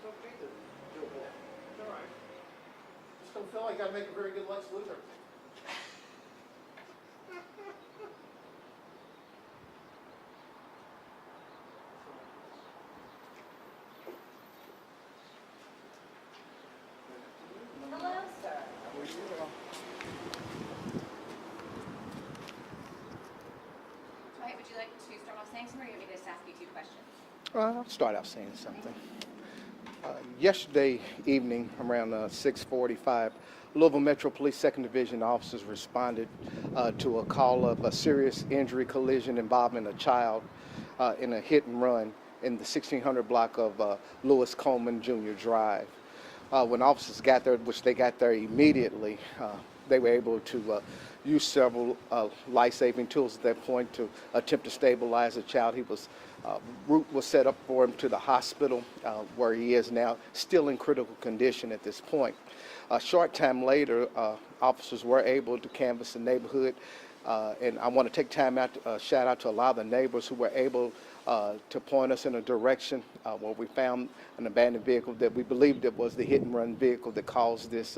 It's okay to feel bad. It's all right. Just don't feel like I make a very good Lex Luthor. Hello, sir. Dwight, would you like to start off saying something, or you want me to just ask you two questions? I'll start out saying something. Yesterday evening, around 6:45, Louisville Metro Police 2nd Division officers responded to a call of a serious injury collision involving a child in a hit and run in the 1600 block of Lewis Coleman Jr. Drive. When officers got there, which they got there immediately, they were able to use several life-saving tools at that point to attempt to stabilize the child. Route was set up for him to the hospital where he is now, still in critical condition at this point. A short time later, officers were able to canvass the neighborhood, and I want to take time out to shout out to a lot of the neighbors who were able to point us in a direction where we found an abandoned vehicle that we believed it was the hit and run vehicle that caused this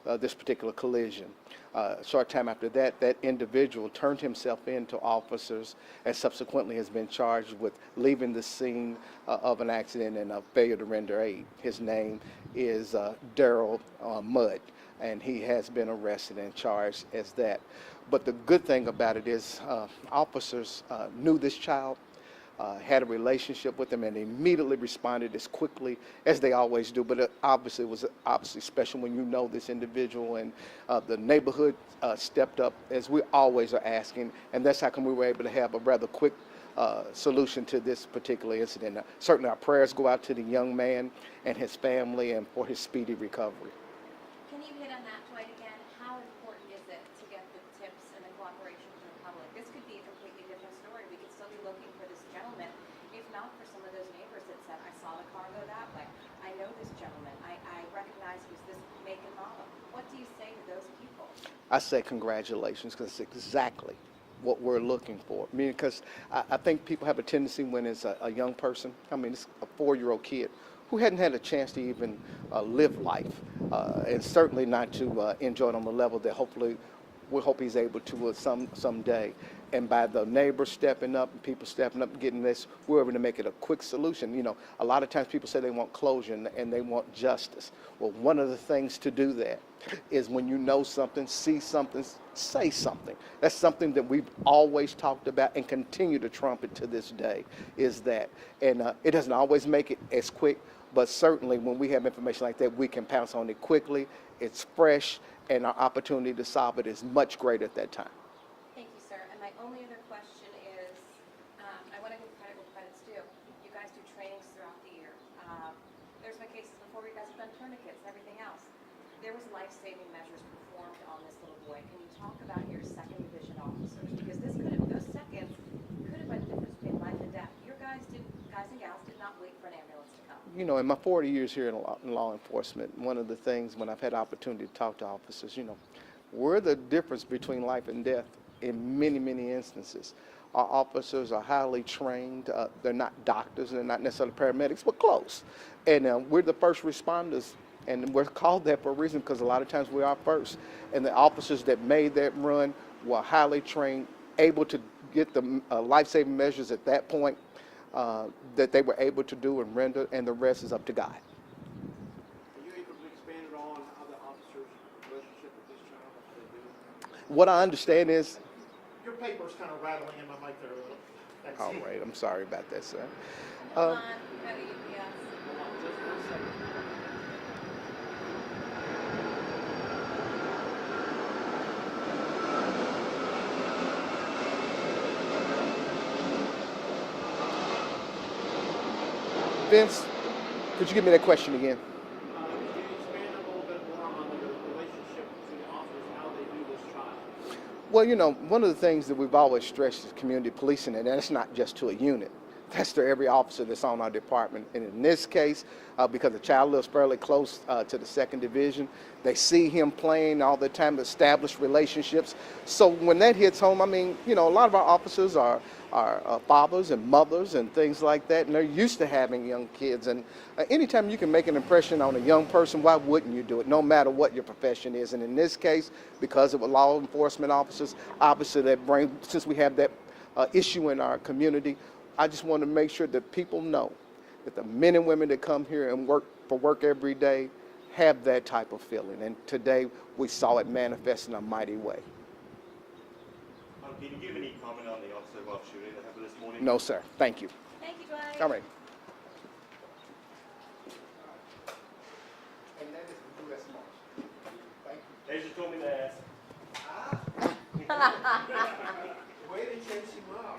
particular collision. A short time after that, that individual turned himself in to officers and subsequently has been charged with leaving the scene of an accident and a failure to render aid. His name is Daryl Mudd, and he has been arrested and charged as that. But the good thing about it is officers knew this child, had a relationship with him, and immediately responded as quickly as they always do. But it was obviously special when you know this individual, and the neighborhood stepped up, as we always are asking, and that's how come we were able to have a rather quick solution to this particular incident. Certainly our prayers go out to the young man and his family and for his speedy recovery. Can you hit on that, Dwight, again? How important is it to get the tips and the cooperation from the public? This could be a completely different story. We could still be looking for this gentleman, if not for some of those neighbors that said, I saw the car go that way. I know this gentleman. I recognize it was this make and model. What do you say to those people? I say congratulations, because it's exactly what we're looking for. I mean, because I think people have a tendency when it's a young person, I mean, it's a 4-year-old kid who hadn't had a chance to even live life, and certainly not to enjoy it on the level that hopefully we hope he's able to someday. And by the neighbors stepping up and people stepping up and getting this, we're able to make it a quick solution. You know, a lot of times people say they want closure and they want justice. Well, one of the things to do that is when you know something, see something, say something. That's something that we've always talked about and continue to trumpet to this day, is that. And it doesn't always make it as quick, but certainly when we have information like that, we can pounce on it quickly. It's fresh, and our opportunity to solve it is much greater at that time. Thank you, sir. And my only other question is, I want to give credit where credit's due. You guys do trainings throughout the year. There's been cases before where you guys have done tourniquets, everything else. There was life-saving measures performed on this little boy. Can you talk about your 2nd Division officers? Because those seconds could have been the difference between life and death. Your guys and gals did not wait for an ambulance to come. You know, in my 40 years here in law enforcement, one of the things when I've had opportunity to talk to officers, you know, we're the difference between life and death in many, many instances. Our officers are highly trained. They're not doctors, they're not necessarily paramedics, but close. And we're the first responders, and we're called that for a reason, because a lot of times we are first. And the officers that made that run were highly trained, able to get the life-saving measures at that point that they were able to do and render, and the rest is up to God. Are you able to expand on how the officer's relationship with this child, how they do? What I understand is, Your paper's kind of rattling in my mic there a little. That's all right, I'm sorry about that, sir. Hold on. No, yes. Just 1 second. Vince, could you give me that question again? Could you expand a little bit more on the relationship between the officers and how they do this trial? Well, you know, one of the things that we've always stressed is community policing, and that's not just to a unit. That's to every officer that's on our department. And in this case, because the child lives fairly close to the 2nd Division, they see him playing all the time, establish relationships. So when that hits home, I mean, you know, a lot of our officers are fathers and mothers and things like that, and they're used to having young kids. And anytime you can make an impression on a young person, why wouldn't you do it, no matter what your profession is? And in this case, because of law enforcement officers, obviously since we have that issue in our community, I just want to make sure that people know that the men and women that come here and work every day have that type of feeling. And today we saw it manifest in a mighty way. Can you give any comment on the officer involved shooting that happened this morning? No, sir. Thank you. Thank you, Dwight. All right. And that is the U.S. Marshal. Thank you. They just told me to ask. Way to chase him off.